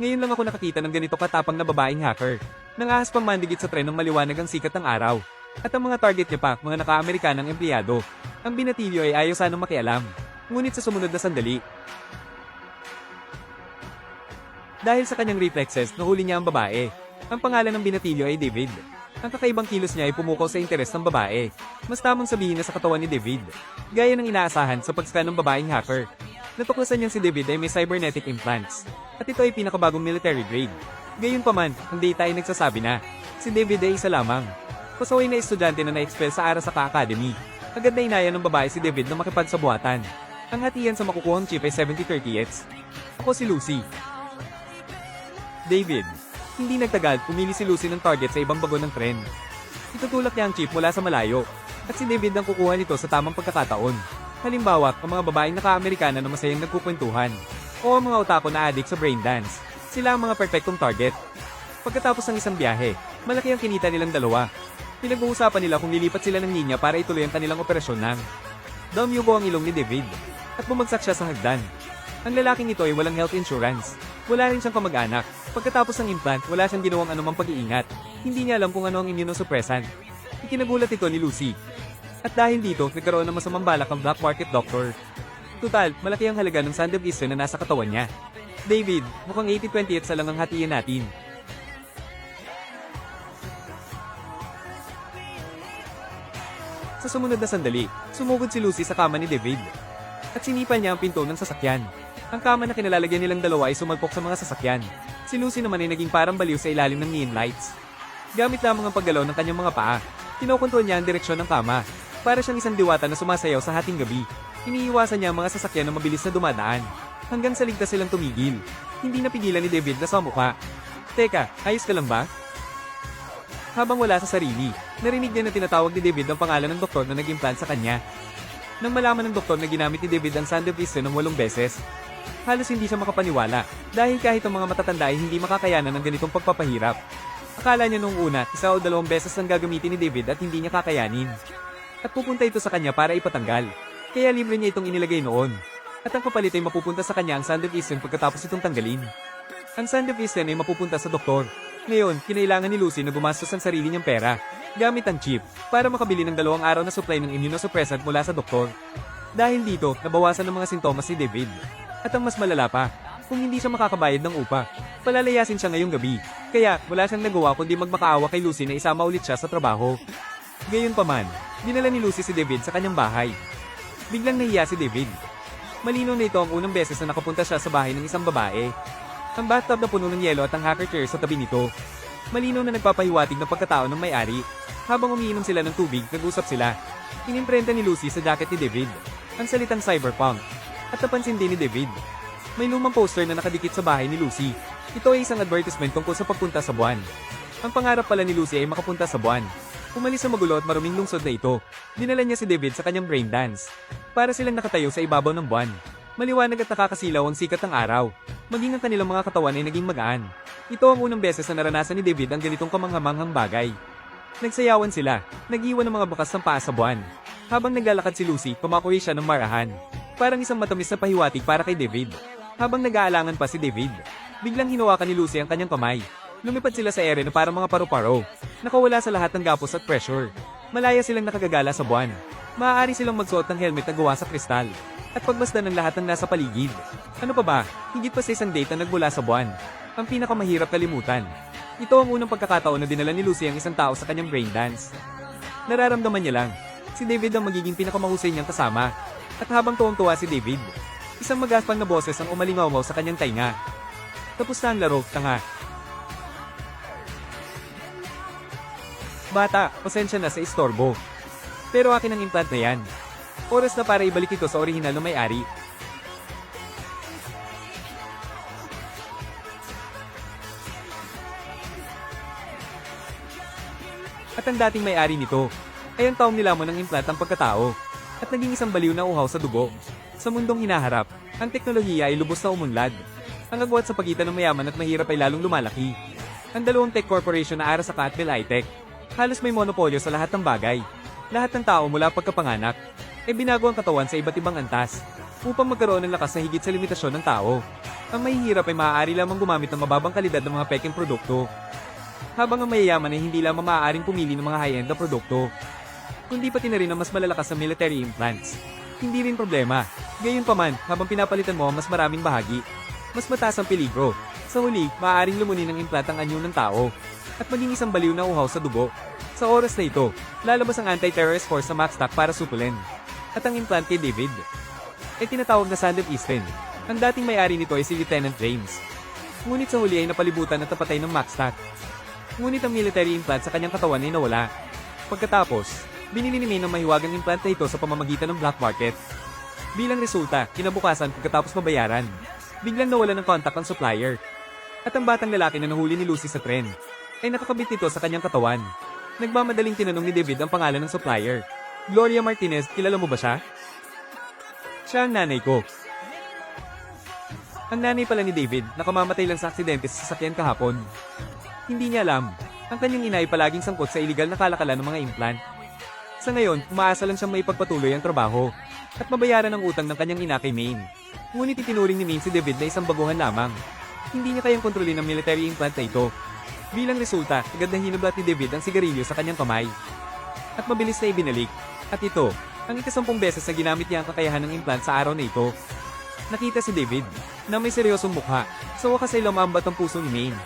Ngayon lang ako nakakita ng ganito katapang na babaeng hacker. Nangahas pang mandigit sa tren ng maliwanag ang sikat ng araw. At ang mga target niya pa, mga naka-Amerikanang empleyado. Ang binatilyo ay ayaw sanang makialam. Ngunit sa sumunod na sandali, dahil sa kanyang reflexes, nahuli niya ang babae. Ang pangalan ng binatilyo ay David. Ang kakaibang kilos niya ay pumukaw sa interes ng babae. Mas tamang sabihin na sa katawan ni David. Gaya ng inaasahan sa pag-scan ng babaeng hacker. Natuklasan niyang si David ay may cybernetic implants. At ito ay pinakabagong military grade. Gayunpaman, ang data ay nagsasabi na, si David ay isa lamang. Pasaway na estudyante na na-expel sa Arasaka Academy. Agad na inaya ng babae si David na makipagsabuhatan. Ang hatian sa makukuhang chip ay 70/30ths. Ako si Lucy. David. Hindi nagtagal, pumili si Lucy ng target sa ibang bagon ng tren. Itutulak niya ang chip mula sa malayo, at si David ang kukuha nito sa tamang pagkakataon. Halimbawa, ang mga babaeng naka-Amerikana na masayang nagkukwentuhan, o ang mga otako na addict sa brain dance. Sila ang mga perfectong target. Pagkatapos ng isang biyahe, malaki ang kinita nilang dalawa. Pinag-uusapan nila kung lilipat sila ng linya para ituloy ang kanilang operasyon ng Damyugo ang ilong ni David, at bumagsak siya sa hagdan. Ang lalaking ito ay walang health insurance. Wala rin siyang kamag-anak. Pagkatapos ng implant, wala siyang ginawang anumang pag-iingat. Hindi niya alam kung ano ang immunosuppressant. Ikinagulat ito ni Lucy. At dahil dito, nagkaroon ng masamang balak ang black market doctor. Tutal, malaki ang halaga ng Sandev Eastern na nasa katawan niya. David, mukhang 80/20 sa lang ang hatiin natin. Sa sumunod na sandali, sumugod si Lucy sa kama ni David. At sinipan niya ang pinto ng sasakyan. Ang kama na kinalalagyan nilang dalawa ay sumalpok sa mga sasakyan. Si Lucy naman ay naging parang baliw sa ilalim ng neon lights. Gamit lamang ang paggalaw ng kanyang mga paa, kinokontrol niya ang direksyon ng kama. Para siyang isang diwata na sumasayaw sa hating gabi. Iniiwasan niya ang mga sasakyan na mabilis na dumadaan. Hanggang sa ligtas silang tumigil. Hindi napigilan ni David na sa mukha. Teka, ayos ka lang ba? Habang wala sa sarili, narinig niya na tinatawag ni David ang pangalan ng doktor na nag-implant sa kanya. Nang malaman ng doktor na ginamit ni David ang Sandev Eastern ng 8 beses, halos hindi siya makapaniwala dahil kahit ang mga matatanda ay hindi makakayanan ng ganitong pagpapahirap. Akala niya noong una, 1 o 2 beses ang gagamitin ni David at hindi niya kakayanin. At pupunta ito sa kanya para ipatanggal. Kaya libre niya itong inilagay noon. At ang kapalit ay mapupunta sa kanya ang Sandev Eastern pagkatapos itong tanggalin. Ang Sandev Eastern ay mapupunta sa doktor. Ngayon, kinailangan ni Lucy na gumastos ang sarili niyang pera gamit ang chip para makabili ng 2 araw na supply ng immunosuppressant mula sa doktor. Dahil dito, nabawasan ng mga sintomas si David. At ang mas malala pa, kung hindi siya makakabayad ng upa, palalayasin siya ngayong gabi. Kaya, wala siyang nagawa kundi magmakaawa kay Lucy na isama ulit siya sa trabaho. Gayunpaman, dinala ni Lucy si David sa kanyang bahay. Biglang nahiya si David. Malinaw na ito ang unang beses na nakapunta siya sa bahay ng isang babae. Ang bathtub na puno ng yelo at ang hacker chair sa tabi nito. Malinaw na nagpapahiwatig ng pagkatao ng may-ari. Habang umiinom sila ng tubig, nag-usap sila. Inimprenta ni Lucy sa jacket ni David ang salitang cyberpunk. At napansin din ni David. May lumang poster na nakadikit sa bahay ni Lucy. Ito ay isang advertisement tungkol sa pagpunta sa buwan. Ang pangarap pala ni Lucy ay makapunta sa buwan. Umalis sa magulo at maruming lungsod na ito. Dinala niya si David sa kanyang brain dance. Para silang nakatayo sa ibabaw ng buwan. Maliwanag at nakakasilaw ang sikat ng araw. Maging ang kanilang mga katawan ay naging magaan. Ito ang unang beses na naranasan ni David ang ganitong kamanghamanghang bagay. Nagsayawan sila, nag-iwan ng mga bakas ng paa sa buwan. Habang naglalakad si Lucy, pumakuwi siya ng marahan. Parang isang matamis na pahiwatig para kay David. Habang nag-aalangan pa si David, biglang hinawakan ni Lucy ang kanyang kamay. Lumipad sila sa ere na parang mga paru-paro. Nakawala sa lahat ng gapos at pressure. Malaya silang nakagagala sa buwan. Maaari silang magsuot ng helmet na gawa sa kristal. At pagmasdan ng lahat ng nasa paligid. Ano pa ba, higit pa sa isang date na nagmula sa buwan. Ang pinakamahirap kalimutan. Ito ang unang pagkakataon na dinala ni Lucy ang isang tao sa kanyang brain dance. Nararamdaman niya lang, si David ang magiging pinakamahusay niyang kasama. At habang tuwang-tuwa si David, isang magaspang na boses ang umalingaw sa kanyang tainga. Tapos na ang laro, tanga. Bata, pasensya na sa istorbo. Pero akin ang implant na yan. Oras na para ibalik ito sa orihinal na may-ari. At ang dating may-ari nito, ay ang taong nilamon ng implant ang pagkatao. At naging isang baliw na uhaw sa dugo. Sa mundong hinaharap, ang teknolohiya ay lubos na umunlad. Ang agwat sa pagitan ng mayaman at mahirap ay lalong lumalaki. Ang dalawang tech corporation na Arasaka at Bell-Itech, halos may monopolyo sa lahat ng bagay. Lahat ng tao mula pagkapanganak, ay binago ang katawan sa iba't ibang antas. upang magkaroon ng lakas na higit sa limitasyon ng tao. Ang mahihirap ay maaari lamang gumamit ng mababang kalidad ng mga pekeng produkto. Habang ang mayayaman ay hindi lamang maaaring pumili ng mga high-end na produkto, kundi pati na rin ang mas malalakas na military implants. Hindi rin problema. Gayunpaman, habang pinapalitan mo ang mas maraming bahagi, mas mataas ang peligro. Sa huli, maaaring lumunin ng implant ang anyo ng tao, at maging isang baliw na uhaw sa dugo. Sa oras na ito, lalabas ang anti-terrorist force sa Maxtac para supulin. At ang implant kay David ay tinatawag na Sand of Easton. Ang dating may-ari nito ay si Lieutenant James. Ngunit sa huli ay napalibutan at napatay ng Maxtac. Ngunit ang military implant sa kanyang katawan ay nawala. Pagkatapos, binili ni May ng mahiwagang implant na ito sa pamamagitan ng black market. Bilang resulta, kinabukasan pagkatapos mabayaran, biglang nawala ng contact ang supplier. At ang batang lalaki na nahuli ni Lucy sa tren, ay nakakabit nito sa kanyang katawan. Nagmamadaling tinanong ni David ang pangalan ng supplier. Gloria Martinez, kilala mo ba siya? Siya ang nanay ko. Ang nanay pala ni David, nakamamatay lang sa aksidente sa sasakyan kahapon. Hindi niya alam, ang kanyang ina ay palaging sangkot sa iligal na kalakalan ng mga implant. Sa ngayon, umaasa lang siyang maipagpatuloy ang trabaho, at mabayaran ang utang ng kanyang ina kay Maine. Ngunit itinuring ni Maine si David na isang baguhan lamang. Hindi niya kayang kontrolin ang military implant na ito. Bilang resulta, agad na hinublat ni David ang sigarilyo sa kanyang kamay. At mabilis na ibinalik. At ito, ang ika-10 beses na ginamit niya ang kakayahan ng implant sa araw na ito. Nakita si David, na may seryosong mukha. Sa wakas ay lumambat ang puso ni Maine.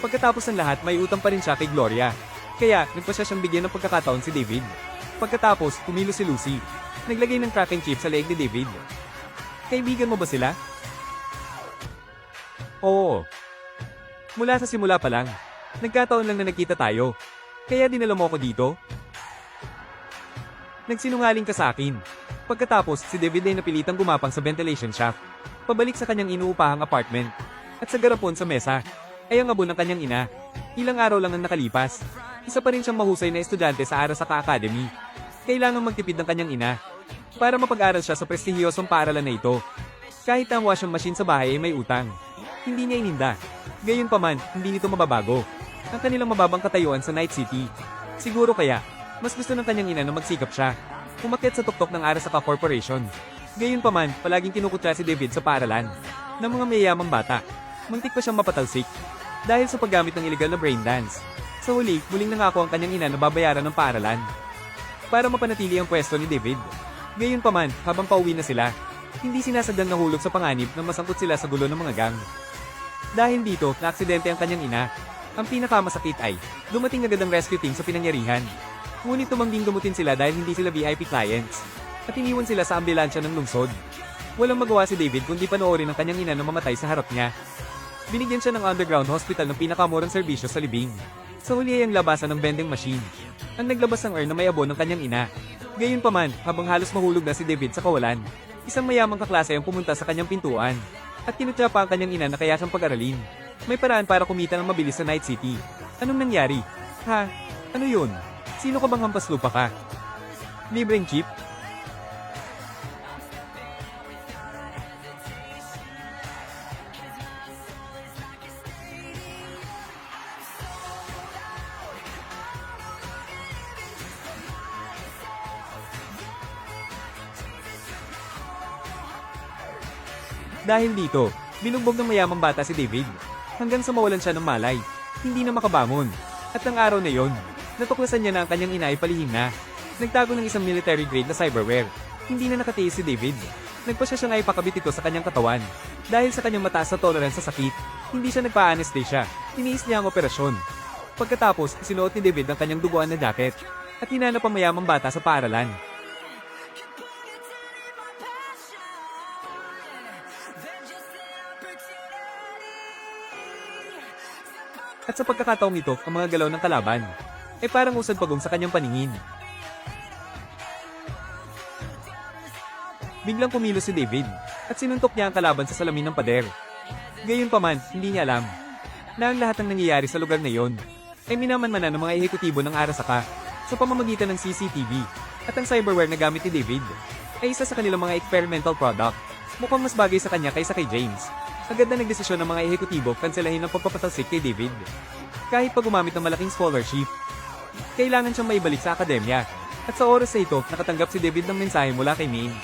Pagkatapos ng lahat, may utang pa rin siya kay Gloria. Kaya, nagpasya siyang bigyan ng pagkakataon si David. Pagkatapos, kumilos si Lucy. Naglagay ng cracking chip sa leeg ni David. Kaibigan mo ba sila? Oo. Mula sa simula pa lang. Nagkataon lang na nagkita tayo. Kaya dinala mo ako dito? Nagsinungaling ka sa akin. Pagkatapos, si David ay napilitang gumapang sa ventilation shaft, pabalik sa kanyang inuupahang apartment. At sa garapon sa mesa, ay ang abo ng kanyang ina. Ilang araw lang ang nakalipas. Isa pa rin siyang mahusay na estudyante sa Arasaka Academy. Kailangang magtipid ng kanyang ina para mapag-aral siya sa prestihiyosong paaralan na ito. Kahit ang washing machine sa bahay ay may utang, hindi niya ininda. Gayunpaman, hindi nito mababago ang kanilang mababang katayuan sa Night City. Siguro kaya, mas gusto ng kanyang ina na magsikap siya, umakyat sa tuktok ng Arasaka Corporation. Gayunpaman, palaging kinukutya si David sa paaralan ng mga mayayamang bata. Muntik pa siyang mapatalsik dahil sa paggamit ng illegal na brain dance. Sa huli, muling nangako ang kanyang ina na babayaran ng paaralan para mapanatili ang pwesto ni David. Gayunpaman, habang pauwi na sila, hindi sinasadyang nahulog sa panganib na masangkot sila sa gulo ng mga gang. Dahil dito, naaksidente ang kanyang ina. Ang pinakamasakit ay, dumating agad ang rescue team sa pinangyarihan. Ngunit tumangling gamutin sila dahil hindi sila VIP clients, at iniwan sila sa ambulansya ng lungsod. Walang magawa si David kundi panoorin ang kanyang ina na mamatay sa harap niya. Binigyan siya ng underground hospital ng pinakamurang serbisyo sa libing. Sa huli ay ang labasan ng vending machine ang naglabas ng urn na may abo ng kanyang ina. Gayunpaman, habang halos mahulog na si David sa kawalan, isang mayamang kaklase ang pumunta sa kanyang pintuan at kinutya pa ang kanyang ina na kaya siyang pag-aralin. May paraan para kumita ng mabilis sa Night City. Anong nangyari? Ha? Ano yun? Sino ka bang hampas lupa ka? Libreng chip? Dahil dito, binugbog ng mayamang bata si David, hanggang sa mawalan siya ng malay, hindi na makabangon. At ang araw na yon, natuklasan niya na ang kanyang ina ay palihim na. Nagtago ng isang military grade na cyberware. Hindi na nakatiis si David. Nagpasya siya nga ipakabit ito sa kanyang katawan. Dahil sa kanyang mataas na tolerance sa sakit, hindi siya nagpa-anesthesia. Tiniis niya ang operasyon. Pagkatapos, sinuot ni David ang kanyang duguan na jacket, at hinanap ang mayamang bata sa paaralan. At sa pagkakataong ito, ang mga galaw ng kalaban ay parang usad pagong sa kanyang paningin. Biglang kumilos si David at sinuntok niya ang kalaban sa salamin ng pader. Gayunpaman, hindi niya alam na ang lahat ng nangyayari sa lugar na iyon ay minamanmanan ng mga ehekutibo ng Arasaka sa pamamagitan ng CCTV, at ang cyberware na gamit ni David ay isa sa kanilang mga experimental product. Mukhang mas bagay sa kanya kaysa kay James. Agad na nagdesisyon ng mga ehekutibo kanselahin ang pagpapatalsik kay David. Kahit pa gumamit ng malaking scholarship, kailangan siyang maibalik sa akademya. At sa oras na ito, nakatanggap si David ng mensahe mula kay Maine.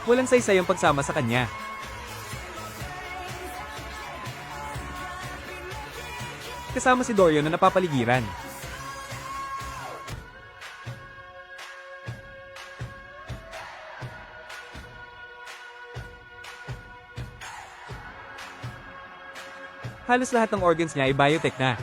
Walang saysay ang pagsama sa kanya. Kasama si Dorian na napapaligiran. Halos lahat ng organs niya ay biotech na.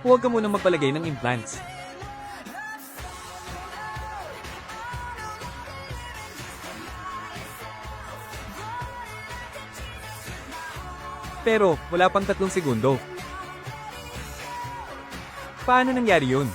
Huwag ka munang magpalagay ng implants. Pero, wala pang 3 segundo. Paano nangyari yun?